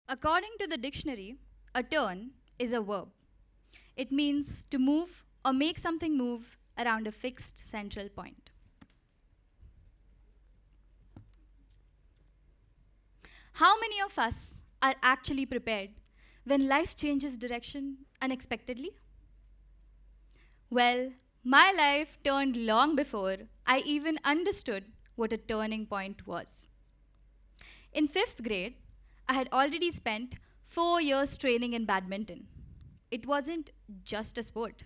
According to the dictionary, a turn is a verb. It means to move or make something move around a fixed central point. How many of us are actually prepared when life changes direction unexpectedly? Well, my life turned long before I even understood what a turning point was. In fifth grade, I had already spent 4 years training in badminton. It wasn't just a sport,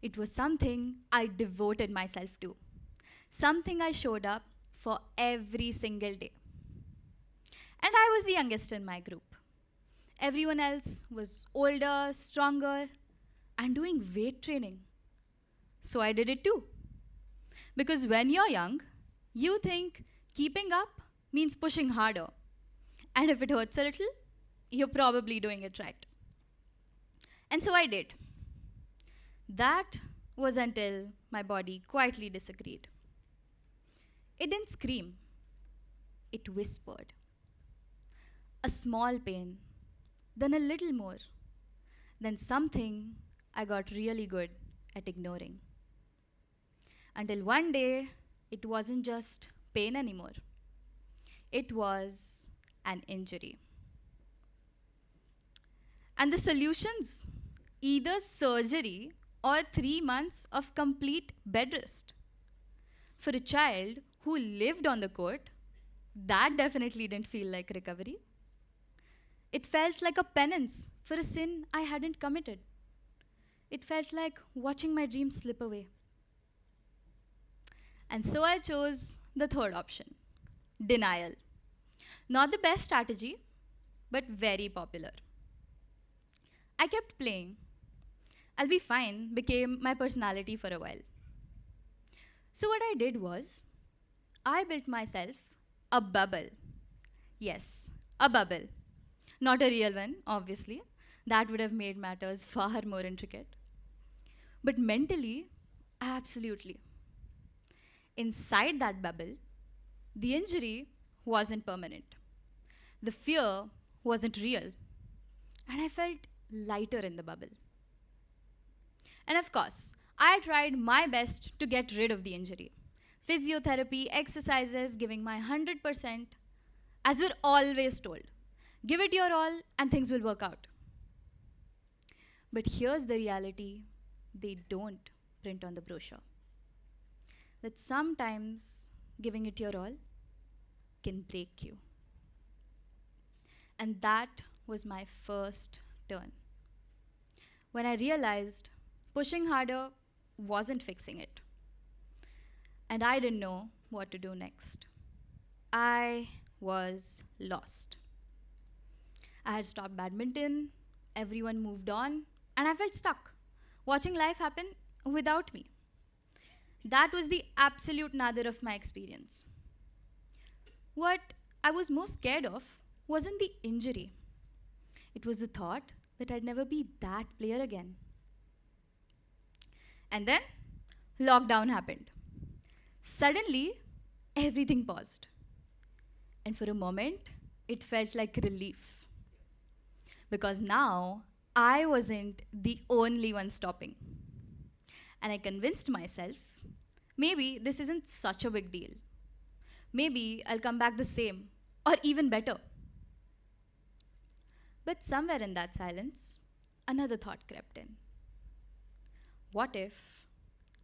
it was something I devoted myself to, something I showed up for every single day. And I was the youngest in my group. Everyone else was older, stronger, and doing weight training. So I did it too. Because when you're young, you think keeping up means pushing harder. And if it hurts a little, you're probably doing it right. And so I did. That was until my body quietly disagreed. It didn't scream, it whispered. A small pain, then a little more, then something I got really good at ignoring. Until one day, it wasn't just pain anymore, it was an injury. And the solutions, either surgery or 3 months of complete bed rest. For a child who lived on the court, that definitely didn't feel like recovery. It felt like a penance for a sin I hadn't committed. It felt like watching my dreams slip away. And so I chose the third option, denial. Not the best strategy, but very popular. I kept playing. I'll be fine became my personality for a while. So, what I did was, I built myself a bubble. Yes, a bubble. Not a real one, obviously. That would have made matters far more intricate. But mentally, absolutely. Inside that bubble, the injury wasn't permanent. The fear wasn't real. And I felt lighter in the bubble. And of course, I tried my best to get rid of the injury. Physiotherapy, exercises, giving my 100%, as we're always told. Give it your all and things will work out. But here's the reality they don't print on the brochure, that sometimes giving it your all can break you. And that was my first turn. When I realized pushing harder wasn't fixing it, and I didn't know what to do next. I was lost. I had stopped badminton, everyone moved on, and I felt stuck, watching life happen without me. That was the absolute nadir of my experience. What I was most scared of wasn't the injury, it was the thought that I'd never be that player again. And then lockdown happened. Suddenly, everything paused. And for a moment, it felt like relief. Because now, I wasn't the only one stopping. And I convinced myself maybe this isn't such a big deal. Maybe I'll come back the same, or even better. But somewhere in that silence, another thought crept in. What if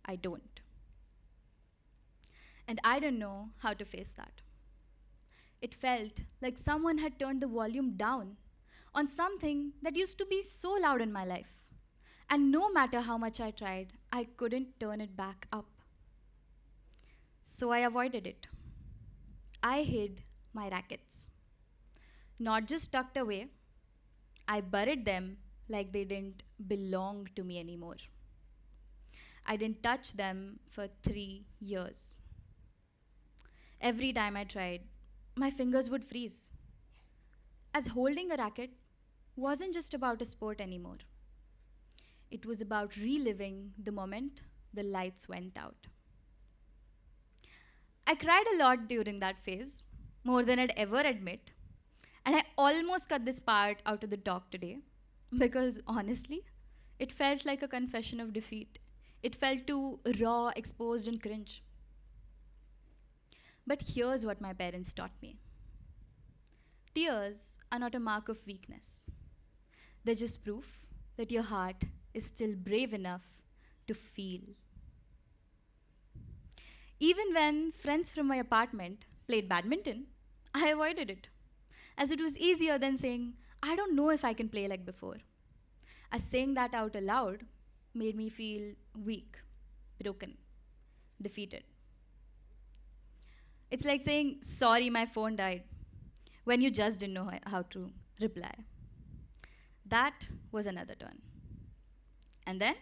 I don't? And I didn't know how to face that. It felt like someone had turned the volume down on something that used to be so loud in my life. And no matter how much I tried, I couldn't turn it back up. So I avoided it. I hid my rackets. Not just tucked away, I buried them like they didn't belong to me anymore. I didn't touch them for 3 years. Every time I tried, my fingers would freeze. As holding a racket wasn't just about a sport anymore, it was about reliving the moment the lights went out. I cried a lot during that phase, more than I'd ever admit, And I almost cut this part out of the talk today because honestly, it felt like a confession of defeat. It felt too raw, exposed, and cringe. But here's what my parents taught me: tears are not a mark of weakness, they're just proof that your heart is still brave enough to feel. Even when friends from my apartment played badminton, I avoided it, as it was easier than saying, I don't know if I can play like before. As saying that out aloud made me feel weak, broken, defeated. It's like saying, sorry, my phone died, when you just didn't know how to reply. That was another turn. And then,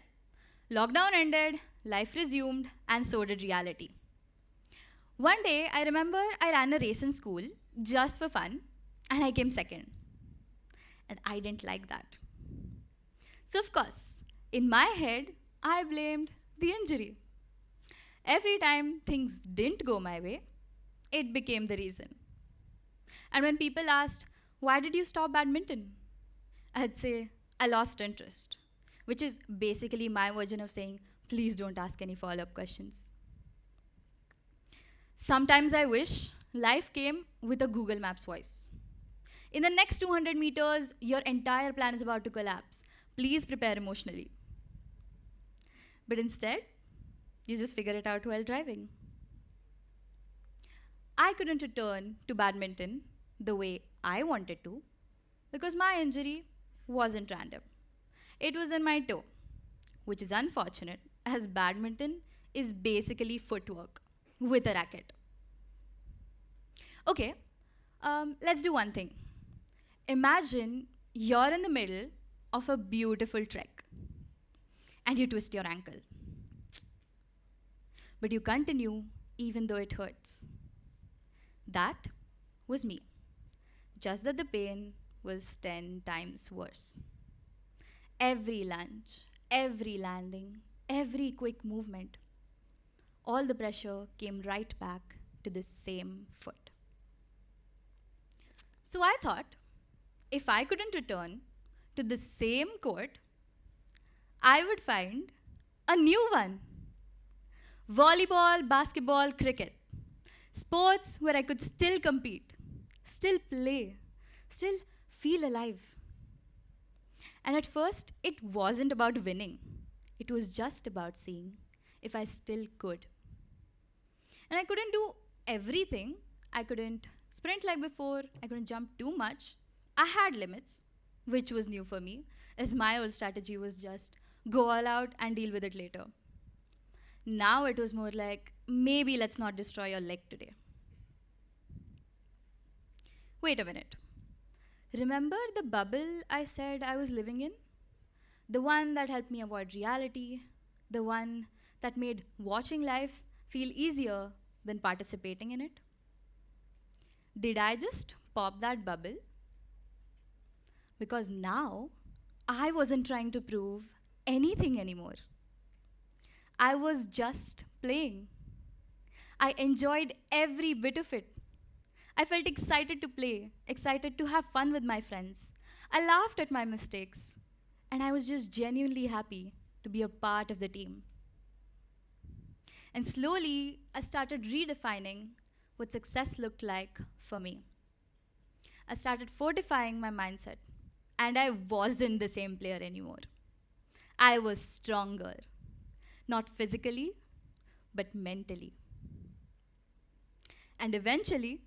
lockdown ended, life resumed, and so did reality. One day, I remember I ran a race in school just for fun, and I came second. And I didn't like that. So, of course, in my head, I blamed the injury. Every time things didn't go my way, it became the reason. And when people asked, why did you stop badminton? I'd say, I lost interest, which is basically my version of saying, please don't ask any follow up questions. Sometimes I wish life came with a Google Maps voice. In the next 200 meters, your entire plan is about to collapse. Please prepare emotionally. But instead, you just figure it out while driving. I couldn't return to badminton the way I wanted to because my injury wasn't random. It was in my toe, which is unfortunate as badminton is basically footwork with a racket. Okay, let's do one thing. Imagine you're in the middle of a beautiful trek and you twist your ankle. But you continue even though it hurts. That was me. Just that the pain was 10 times worse. Every lunge, every landing, every quick movement, all the pressure came right back to the same foot. So I thought, if I couldn't return to the same court, I would find a new one. Volleyball, basketball, cricket. Sports where I could still compete, still play, still feel alive. And at first, it wasn't about winning. It was just about seeing if I still could. And I couldn't do everything. I couldn't sprint like before. I couldn't jump too much. I had limits, which was new for me, as my old strategy was just go all out and deal with it later. Now it was more like, maybe let's not destroy your leg today. Wait a minute. Remember the bubble I said I was living in? The one that helped me avoid reality? The one that made watching life feel easier than participating in it? Did I just pop that bubble? Because now I wasn't trying to prove anything anymore. I was just playing. I enjoyed every bit of it. I felt excited to play, excited to have fun with my friends. I laughed at my mistakes, and I was just genuinely happy to be a part of the team. And slowly, I started redefining what success looked like for me. I started fortifying my mindset, and I wasn't the same player anymore. I was stronger, not physically, but mentally. And eventually,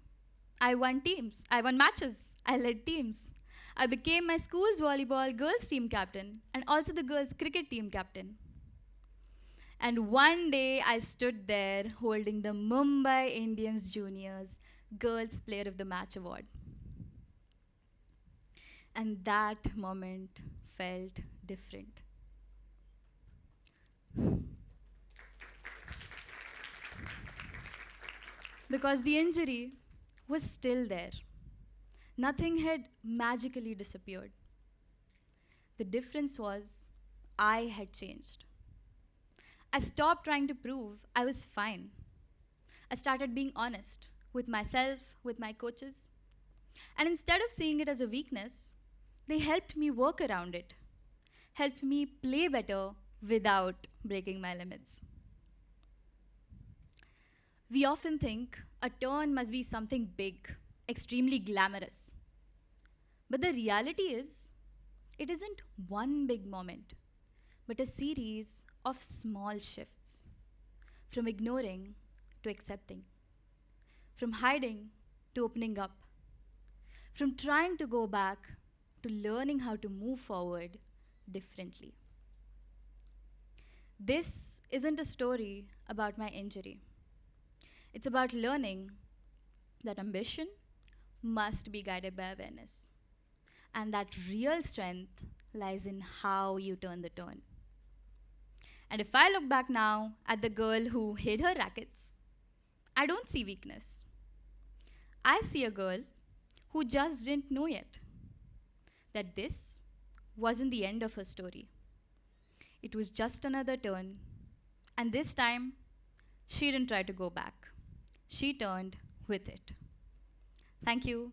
I won teams, I won matches, I led teams. I became my school's volleyball girls team captain and also the girls cricket team captain. And one day I stood there holding the Mumbai Indians Juniors Girls Player of the Match award. And that moment felt different. Because the injury was still there. Nothing had magically disappeared. The difference was I had changed. I stopped trying to prove I was fine. I started being honest with myself, with my coaches. And instead of seeing it as a weakness, they helped me work around it, helped me play better without breaking my limits. We often think a turn must be something big, extremely glamorous. But the reality is, it isn't one big moment, but a series of small shifts, from ignoring to accepting, from hiding to opening up, from trying to go back to learning how to move forward differently. This isn't a story about my injury. It's about learning that ambition must be guided by awareness, and that real strength lies in how you turn the turn. And if I look back now at the girl who hid her rackets, I don't see weakness. I see a girl who just didn't know yet that this wasn't the end of her story. It was just another turn, and this time she didn't try to go back. She turned with it. Thank you.